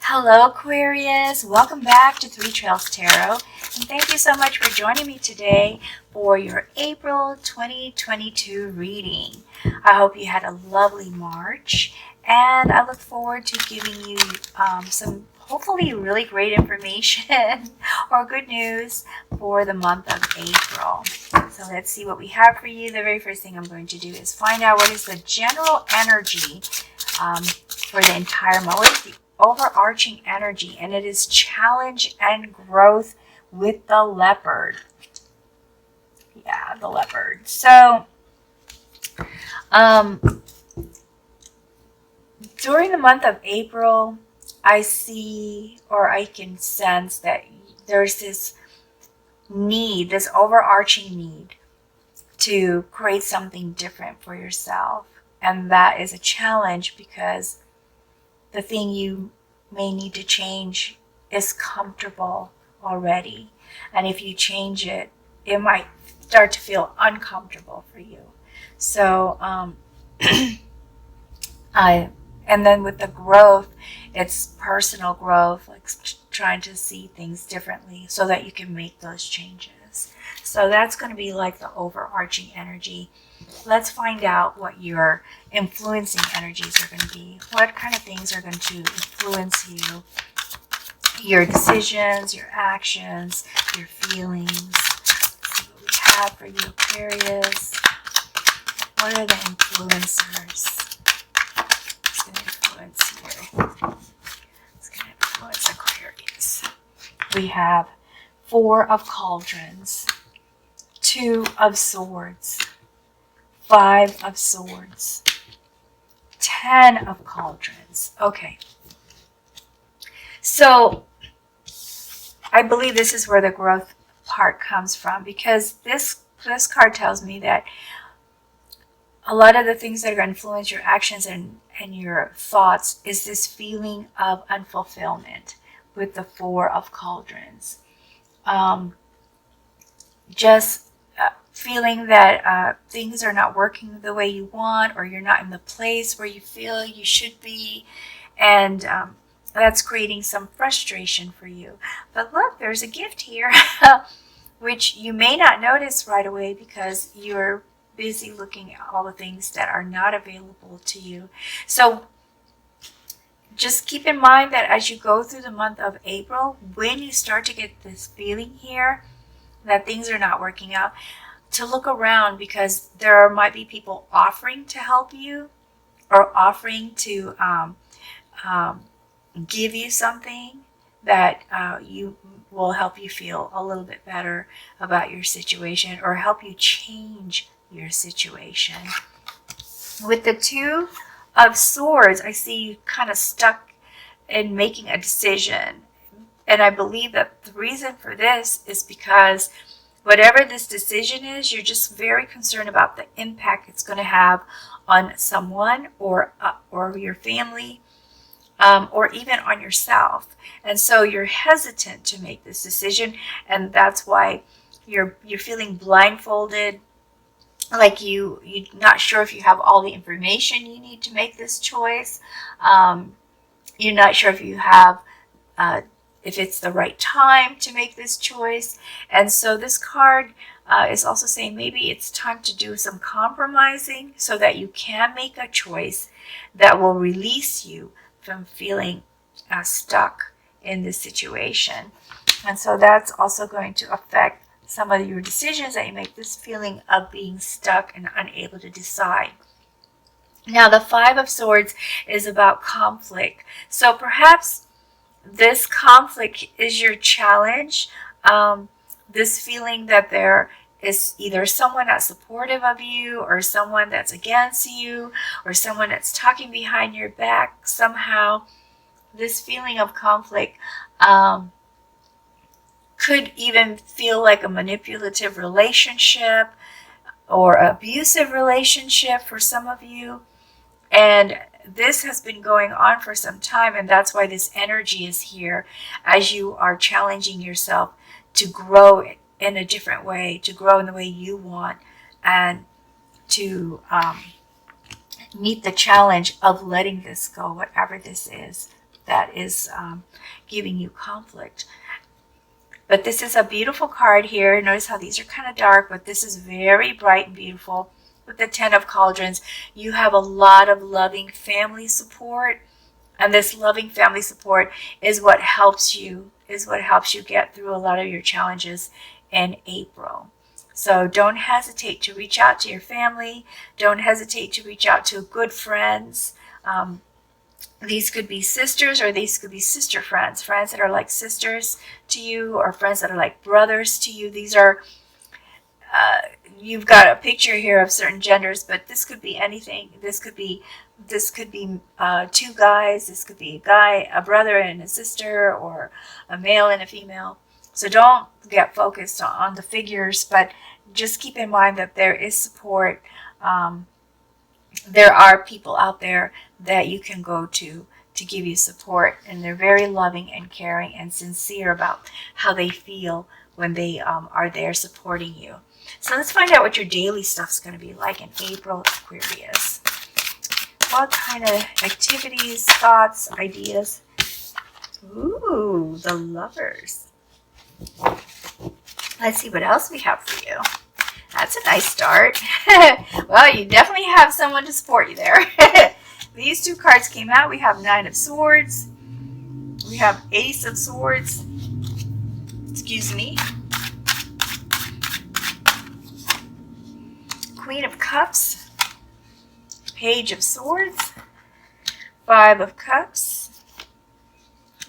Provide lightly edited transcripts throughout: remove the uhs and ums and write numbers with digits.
Hello Aquarius, welcome back to Three Trails Tarot, and thank you so much for joining me today for your April 2022 reading. I hope you had a lovely March, and I look forward to giving you some hopefully really great information or good news for the month of April. So let's see what we have for you. The very first thing I'm going to do is find out what is the general energy for the entire month. What is the overarching energy? And it is challenge and growth with the leopard. Yeah, the leopard. So during the month of April, I see, or I can sense that there's this need, this overarching need to create something different for yourself. And that is a challenge because the thing you may need to change is comfortable already. And if you change it, it might start to feel uncomfortable for you. So, and then with the growth, it's personal growth, like trying to see things differently so that you can make those changes. So that's going to be like the overarching energy. Let's find out what your influencing energies are going to be. What kind of things are going to influence you? Your decisions, your actions, your feelings. Let's see what we have for you, Aquarius. What are the influencers? It's going to influence here. It's going to influence Aquarius. We have 4 of Cauldrons, 2 of Swords, 5 of Swords, 10 of Cauldrons. Okay. So I believe this is where the growth part comes from, because this card tells me that a lot of the things that are going to influence your actions and your thoughts is this feeling of unfulfillment with the 4 of Cauldrons. Feeling that things are not working the way you want, or you're not in the place where you feel you should be, and that's creating some frustration for you. But look, there's a gift here, which you may not notice right away because you're busy looking at all the things that are not available to you. So just keep in mind that as you go through the month of April, when you start to get this feeling here that things are not working out, to look around, because there might be people offering to help you or offering to give you something that will help you feel a little bit better about your situation or help you change your situation. With the 2 of Swords, I see you kind of stuck in making a decision. And I believe that the reason for this is because whatever this decision is, you're just very concerned about the impact it's going to have on someone or your family, or even on yourself. And so you're hesitant to make this decision, and that's why you're feeling blindfolded, like you're not sure if you have all the information you need to make this choice. You're not sure if you have if it's the right time to make this choice. And so this card is also saying maybe it's time to do some compromising so that you can make a choice that will release you from feeling stuck in this situation. And so that's also going to affect some of your decisions that you make, this feeling of being stuck and unable to decide. Now the 5 of Swords is about conflict. So perhaps this conflict is your challenge. This feeling that there is either someone that's supportive of you, or someone that's against you, or someone that's talking behind your back somehow. This feeling of conflict could even feel like a manipulative relationship or abusive relationship for some of you. And this has been going on for some time, and that's why this energy is here as you are challenging yourself to grow in a different way, to grow in the way you want, and to meet the challenge of letting this go, whatever this is. that is giving you conflict. But this is a beautiful card here. Notice how these are kind of dark, but this is very bright and beautiful. With the 10 of Cauldrons, you have a lot of loving family support. And this loving family support is what helps you get through a lot of your challenges in April. So don't hesitate to reach out to your family. Don't hesitate to reach out to good friends. These could be sisters, or these could be sister friends, friends that are like sisters to you, or friends that are like brothers to you. These are, you've got a picture here of certain genders, but this could be anything. This could be two guys. This could be a guy, a brother and a sister, or a male and a female. So don't get focused on the figures, but just keep in mind that there is support. There are people out there that you can go to give you support, and they're very loving and caring and sincere about how they feel when they are there supporting you. So let's find out what your daily stuff's going to be like in April, Aquarius. What kind of activities, thoughts, ideas? Ooh, the Lovers. Let's see what else we have for you. That's a nice start. Well, you definitely have someone to support you there. These two cards came out. We have 9 of Swords. We have Ace of Swords. Excuse me. Queen of Cups. Page of Swords. 5 of Cups.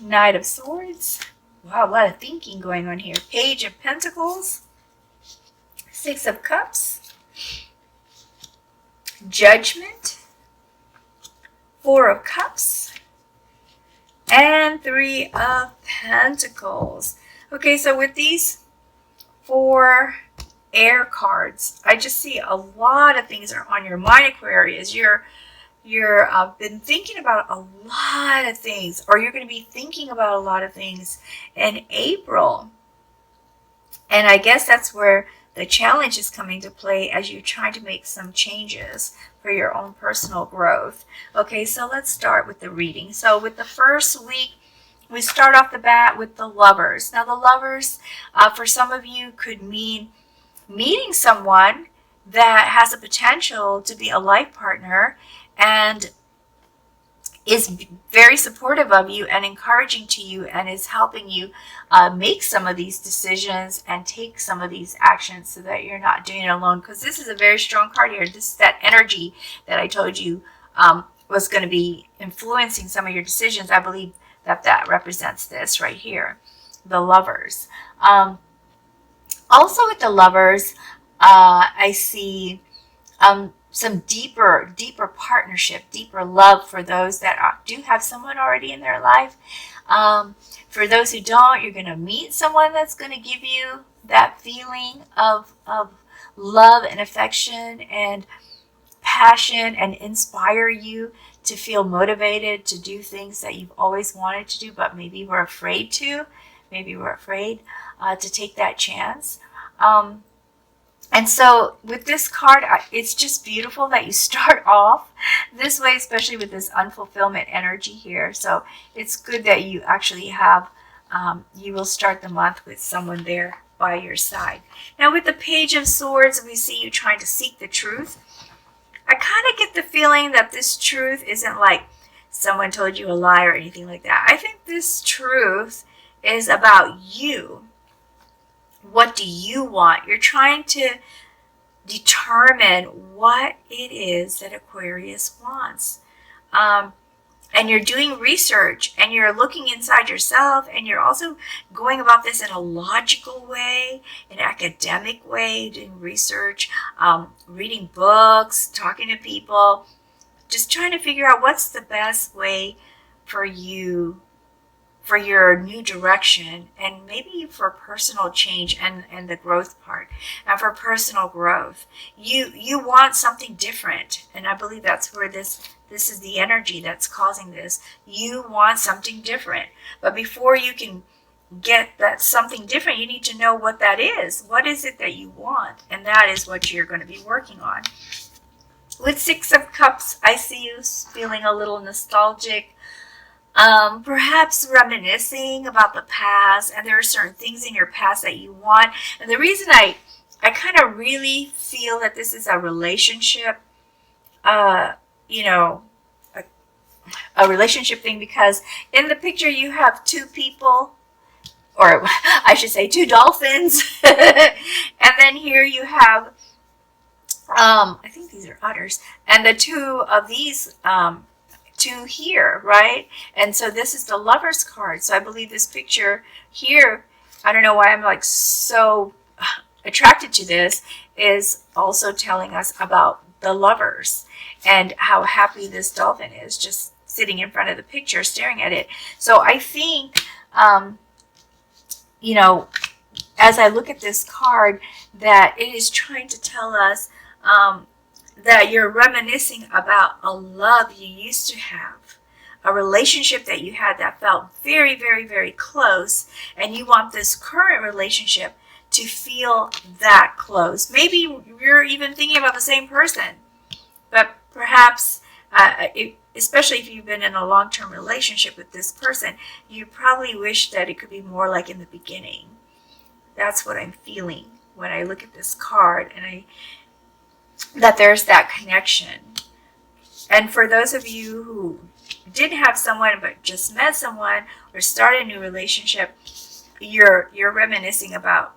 Knight of Swords. Wow, a lot of thinking going on here. Page of Pentacles. 6 of Cups. Judgment. 4 of Cups. And 3 of Pentacles. Okay, so with these 4 air cards, I just see a lot of things are on your mind, Aquarius. You're been thinking about a lot of things, or you're going to be thinking about a lot of things in April. And I guess that's where the challenge is coming to play as you're trying to make some changes for your own personal growth. Okay, so let's start with the reading. So with the first week, we start off the bat with the Lovers. Now the Lovers, for some of you, could mean meeting someone that has a potential to be a life partner and is very supportive of you and encouraging to you and is helping you make some of these decisions and take some of these actions so that you're not doing it alone. Because this is a very strong card here. This is that energy that I told you was going to be influencing some of your decisions. I believe that represents this right here, the Lovers. Also with the Lovers, I see some deeper partnership, deeper love for those that do have someone already in their life. For those who don't, you're going to meet someone that's going to give you that feeling of love and affection and passion and inspire you to feel motivated to do things that you've always wanted to do, but maybe were afraid to. Maybe we're afraid to take that chance. And so with this card, it's just beautiful that you start off this way, especially with this unfulfillment energy here. So it's good that you actually have, you will start the month with someone there by your side. Now with the Page of Swords, we see you trying to seek the truth. I kind of get the feeling that this truth isn't like someone told you a lie or anything like that. I think this truth is about you. What do you want? You're trying to determine what it is that Aquarius wants. And you're doing research and you're looking inside yourself, and you're also going about this in a logical way, an academic way, doing research, reading books, talking to people, just trying to figure out what's the best way for you, for your new direction, and maybe for personal change and the growth part. And for personal growth, you want something different, and I believe that's where this is the energy that's causing this. You want something different, but before you can get that something different, you need to know what that is. What is it that you want? And that is what you're going to be working on. With 6 of Cups, I see you feeling a little nostalgic. perhaps reminiscing about the past, and there are certain things in your past that you want. And the reason I kind of really feel that this is a relationship, you know, a relationship thing, because in the picture you have two people, or I should say two dolphins, and then here you have, I think these are otters, and the two of these two here, right? And so this is the Lover's card. So I believe this picture here, I don't know why I'm like so attracted to this, is also telling us about the lovers and how happy this dolphin is just sitting in front of the picture staring at it. So I think, you know, as I look at this card, that it is trying to tell us that you're reminiscing about a love you used to have, a relationship that you had that felt very, very, very close, and you want this current relationship to feel that close. Maybe you're even thinking about the same person, but perhaps, especially if you've been in a long-term relationship with this person, you probably wish that it could be more like in the beginning. That's what I'm feeling when I look at this card, and that there's that connection. And for those of you who didn't have someone but just met someone or started a new relationship, you're reminiscing about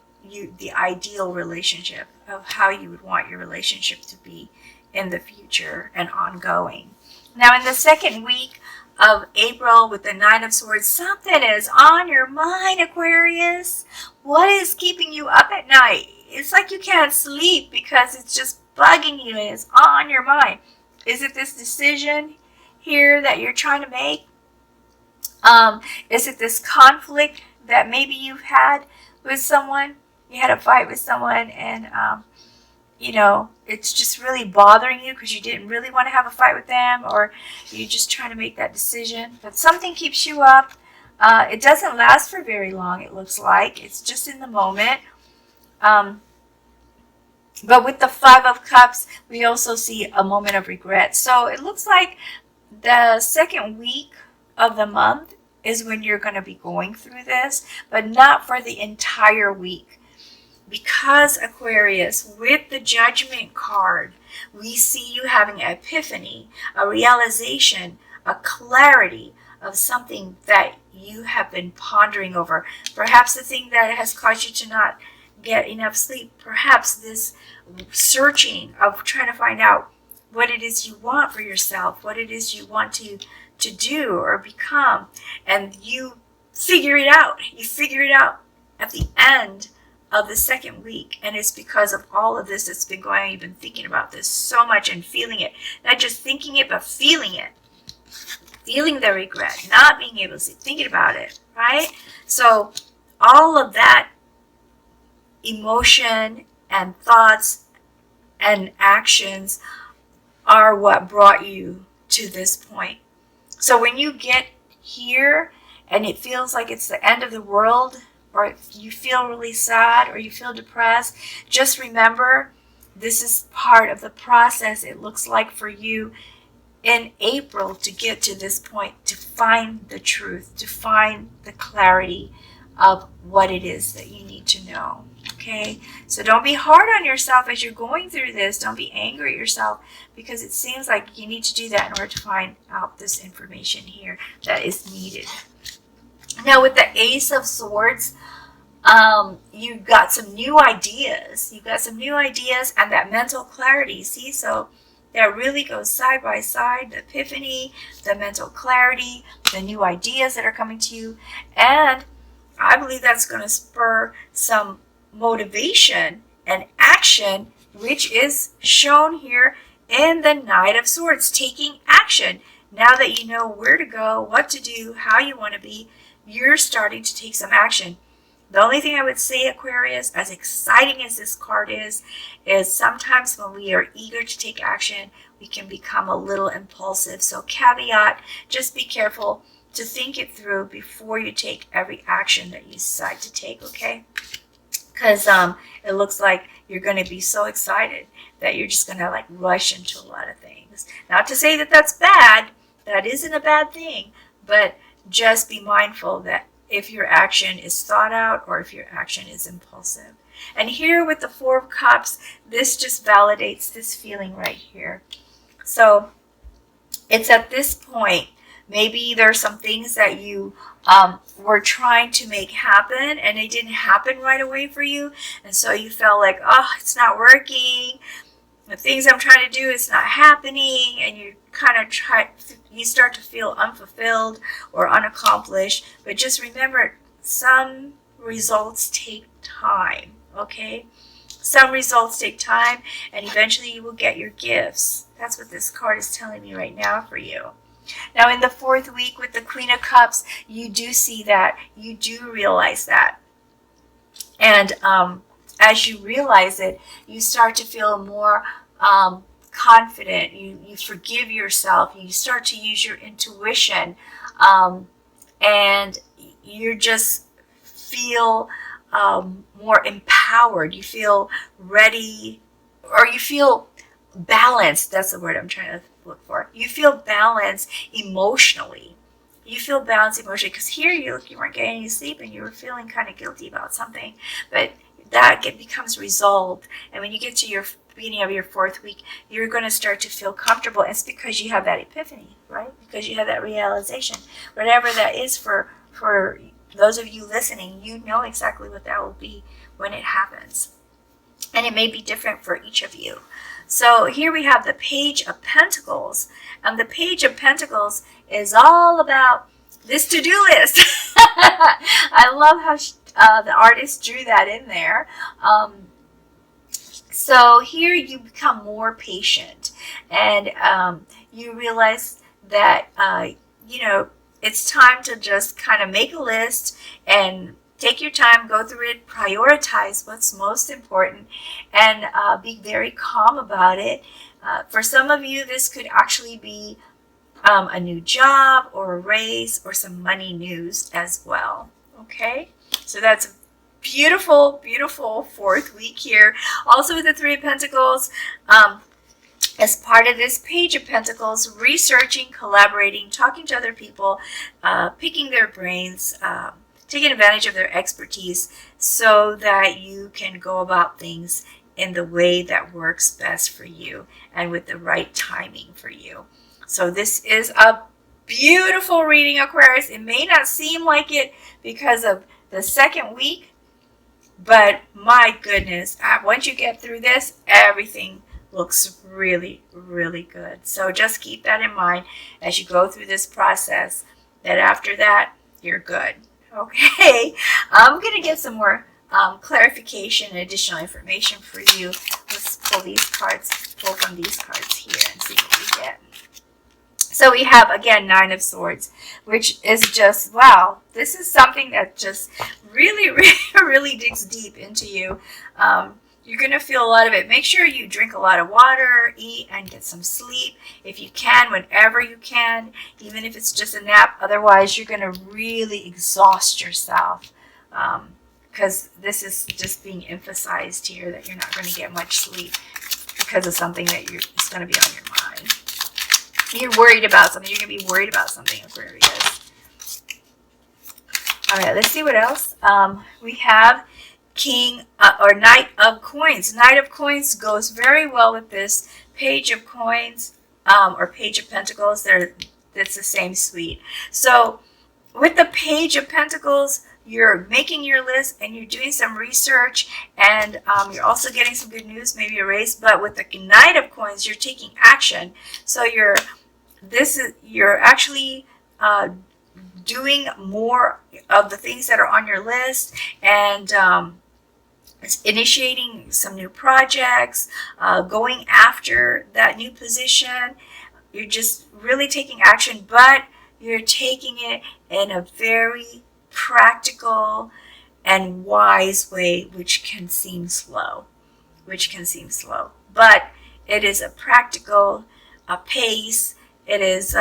the ideal relationship, of how you would want your relationship to be in the future and ongoing. Now, in the second week of April with the Nine of Swords, something is on your mind, Aquarius. What is keeping you up at night? It's like you can't sleep because it's just bugging you and it's on your mind. Is it this decision here that you're trying to make? Is it this conflict that maybe you've had with someone? You had a fight with someone, and you know, it's just really bothering you because you didn't really want to have a fight with them, or you're just trying to make that decision. But something keeps you up. It doesn't last for very long, it looks like. It's just in the moment. But with the Five of Cups, we also see a moment of regret. So it looks like the second week of the month is when you're going to be going through this, but not for the entire week. Because, Aquarius, with the Judgment card, we see you having an epiphany, a realization, a clarity of something that you have been pondering over. Perhaps the thing that has caused you to not get enough sleep. Perhaps this searching of trying to find out what it is you want for yourself, what it is you want to do or become. And you figure it out. You figure it out at the end of the second week, and it's because of all of this that's been going on. You've been thinking about this so much and feeling it, not just thinking it, but feeling it, feeling the regret, not being able to see, thinking about it, right? So all of that emotion and thoughts and actions are what brought you to this point. So when you get here and it feels like it's the end of the world, or you feel really sad, or you feel depressed, just remember this is part of the process. It looks like for you in April to get to this point, to find the truth, to find the clarity of what it is that you need to know. Okay, so don't be hard on yourself as you're going through this. Don't be angry at yourself, because it seems like you need to do that in order to find out this information here that is needed. Now, with the Ace of Swords, you've got some new ideas. You've got some new ideas and that mental clarity. See, so that really goes side by side. The epiphany, the mental clarity, the new ideas that are coming to you. And I believe that's going to spur some motivation and action, which is shown here in the Knight of Swords, taking action. Now that you know where to go, what to do, how you want to be, you're starting to take some action. The only thing I would say, Aquarius, as exciting as this card is sometimes when we are eager to take action, we can become a little impulsive. So caveat, just be careful to think it through before you take every action that you decide to take, okay? Because it looks like you're going to be so excited that you're just going to like rush into a lot of things. Not to say that that's bad. That isn't a bad thing. But just be mindful that if your action is thought out or if your action is impulsive. And here with the Four of Cups, this just validates this feeling right here. So it's at this point, maybe there's some things that you were trying to make happen and it didn't happen right away for you. And so you felt like, oh, it's not working. The things I'm trying to do, it's not happening. And you kind of you start to feel unfulfilled or unaccomplished. But just remember, some results take time, okay? Some results take time, and eventually you will get your gifts. That's what this card is telling me right now for you. Now, in the 4th week with the Queen of Cups, you do see that. You do realize that. And as you realize it, you start to feel more confident. You forgive yourself. You start to use your intuition. And you just feel more empowered. You feel ready, or you feel balanced. That's the word I'm trying to look for. You feel balanced emotionally. You feel balanced emotionally, because here you weren't getting any sleep and you were feeling kind of guilty about something, but that becomes resolved. And when you get to your beginning of your 4th week, you're going to start to feel comfortable. It's because you have that epiphany, right? Because you have that realization. Whatever that is for those of you listening, you know exactly what that will be when it happens. And it may be different for each of you. So here we have the Page of Pentacles. And the Page of Pentacles is all about this to-do list. I love how the artist drew that in there. So here you become more patient. And you realize that, it's time to just kind of make a list and take your time, go through it, prioritize what's most important, and be very calm about it. For some of you, this could actually be a new job or a raise or some money news as well. Okay, so that's a beautiful, beautiful 4th week here. Also with the 3 of Pentacles, as part of this Page of Pentacles, researching, collaborating, talking to other people, picking their brains, taking advantage of their expertise so that you can go about things in the way that works best for you and with the right timing for you. So this is a beautiful reading, Aquarius. It may not seem like it because of the 2nd week, but my goodness, once you get through this, everything looks really, really good. So just keep that in mind as you go through this process, that after that, you're good. Okay, I'm going to get some more clarification and additional information for you. Let's pull these cards, pull from these cards here and see what we get. So we have, again, 9 of Swords, which is just, wow, this is something that just really, really, really digs deep into you. You're going to feel a lot of it. Make sure you drink a lot of water, eat, and get some sleep if you can, whenever you can, even if it's just a nap. Otherwise, you're going to really exhaust yourself, because this is just being emphasized here that you're not going to get much sleep because of something that it's going to be on your mind. You're worried about something. You're going to be worried about something, Aquarius. All right, let's see what else. We have King or Knight of Coins. Knight of Coins goes very well with this Page of Coins or Page of Pentacles. It's the same suite. So with the Page of Pentacles, you're making your list and you're doing some research, and you're also getting some good news, maybe a raise. But with the Knight of Coins, you're taking action. So you're actually doing more of the things that are on your list, and initiating some new projects, going after that new position. You're just really taking action, but you're taking it in a very practical and wise way, which can seem slow. But it is a practical pace. It is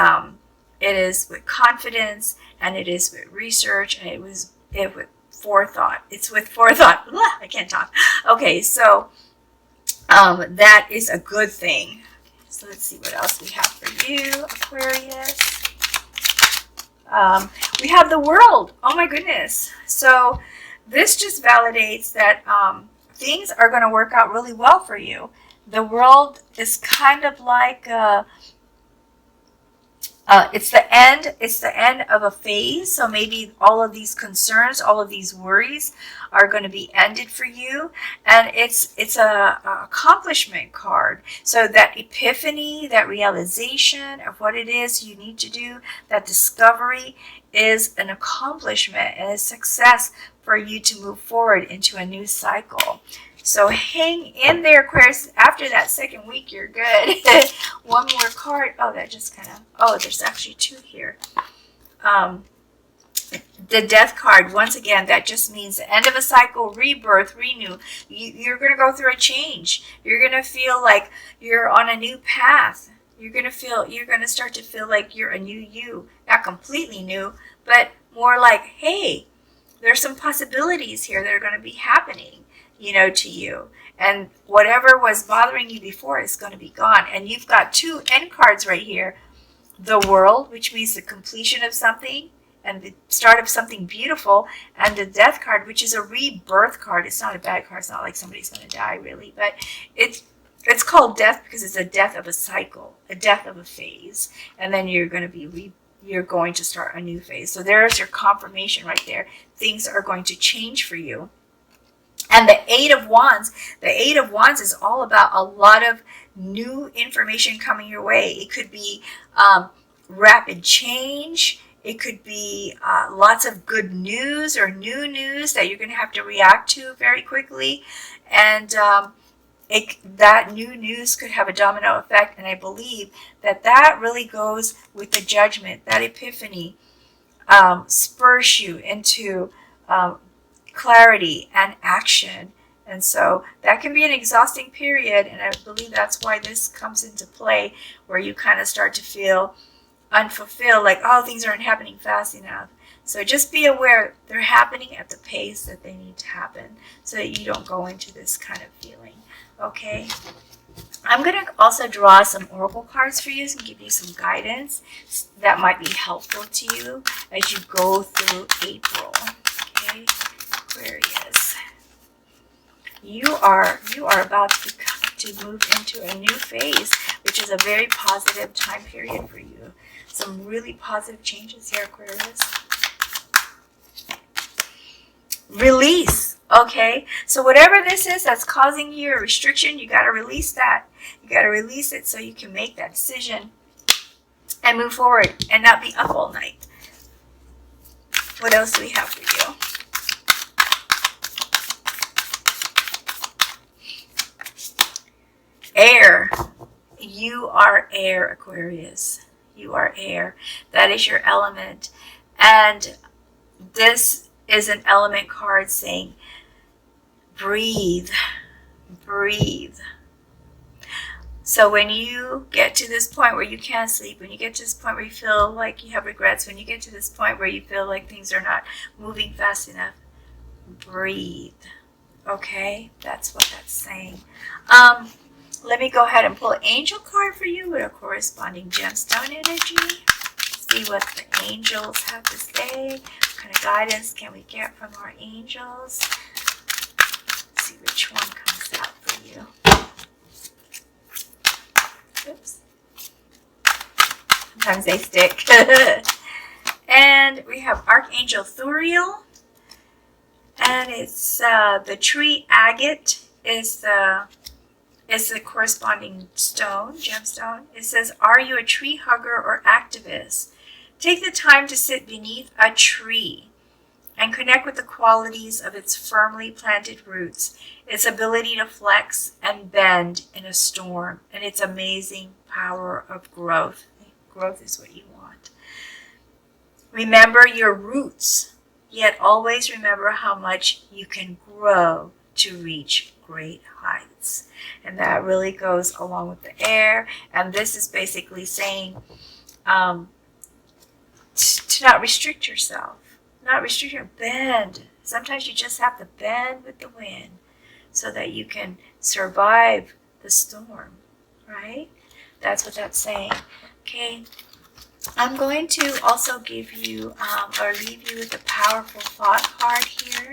with confidence, and it is with research, and with forethought. It's with forethought. I can't talk. Okay, so that is a good thing. So let's see what else we have for you, Aquarius. We have the World. Oh my goodness. So this just validates that things are going to work out really well for you. The World is kind of like it's the end. It's the end of a phase. So maybe all of these concerns, all of these worries, are going to be ended for you. And it's a accomplishment card. So that epiphany, that realization of what it is you need to do, that discovery is an accomplishment and a success for you to move forward into a new cycle. So hang in there, Aquarius. After that second week, you're good. One more card. Oh, that just kind of, oh, there's actually two here. The Death card, once again, that just means the end of a cycle, rebirth, renew. You're going to go through a change. You're going to feel like you're on a new path. You're going to start to feel like you're a new you. Not completely new, but more like, hey, there's some possibilities here that are going to be happening, to you. And whatever was bothering you before is going to be gone. And you've got two end cards right here. The World, which means the completion of something and the start of something beautiful. And the Death card, which is a rebirth card. It's not a bad card. It's not like somebody's going to die, really. But it's called death because it's a death of a cycle, a death of a phase. And then you're going to start a new phase. So there's your confirmation right there. Things are going to change for you. And the Eight of Wands is all about a lot of new information coming your way. It could be rapid change. It could be lots of good news or new news that you're going to have to react to very quickly. And that new news could have a domino effect. And I believe that really goes with the Judgment. That epiphany spurs you into clarity and action. And so that can be an exhausting period, and I believe that's why this comes into play, where you kind of start to feel unfulfilled, like, oh, things aren't happening fast enough. So just be aware they're happening at the pace that they need to happen, so that you don't go into this kind of feeling. Okay, I'm going to also draw some oracle cards for you and give you some guidance that might be helpful to you as you go through April. Okay, Aquarius, you are about to move into a new phase, which is a very positive time period for you. Some really positive changes here, Aquarius. Release. Okay, so whatever this is that's causing you a restriction, you got to release that. You got to release it so you can make that decision and move forward and not be up all night. What else do we have for you? Air. You are air, Aquarius. You are air. That is your element. And this is an element card saying, breathe, breathe. So when you get to this point where you can't sleep, when you get to this point where you feel like you have regrets, when you get to this point where you feel like things are not moving fast enough, breathe. Okay, that's what that's saying. Let me go ahead and pull an angel card for you with a corresponding gemstone energy. See what the angels have to say. What kind of guidance can we get from our angels? Let's see which one comes out for you. Oops. Sometimes they stick. And we have Archangel Thuriel. And it's the tree agate is the corresponding stone, gemstone. It says, are you a tree hugger or activist? Take the time to sit beneath a tree and connect with the qualities of its firmly planted roots, its ability to flex and bend in a storm, and its amazing power of growth. Growth is what you want. Remember your roots, yet always remember how much you can grow to reach great heights. And that really goes along with the air. And this is basically saying to not restrict yourself. Not restrict your bend. Sometimes you just have to bend with the wind so that you can survive the storm, right? That's what that's saying. Okay. I'm going to also give you or leave you with a powerful thought card here,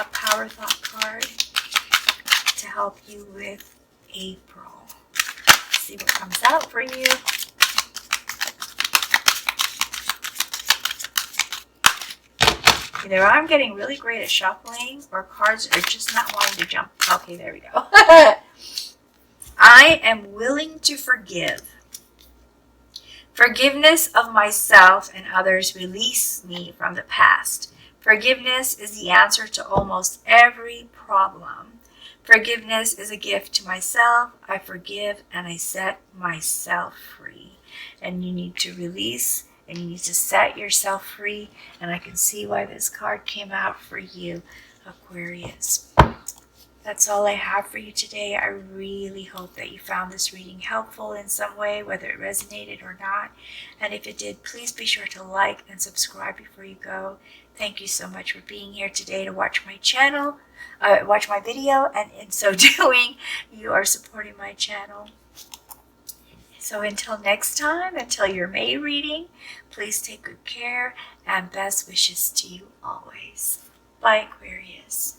a power thought card to help you with April. Let's see what comes out for you. Either I'm getting really great at shuffling or cards are just not wanting to jump. Okay, there we go. I am willing to forgive. Forgiveness of myself and others release me from the past. Forgiveness is the answer to almost every problem. Forgiveness is a gift to myself. I forgive and I set myself free. And you need to release and you need to set yourself free. And I can see why this card came out for you, Aquarius. That's all I have for you today. I really hope that you found this reading helpful in some way, whether it resonated or not. And if it did, please be sure to like and subscribe before you go. Thank you so much for being here today to watch my channel, watch my video, and in so doing, you are supporting my channel. So until next time, until your May reading, please take good care and best wishes to you always. Bye, Aquarius.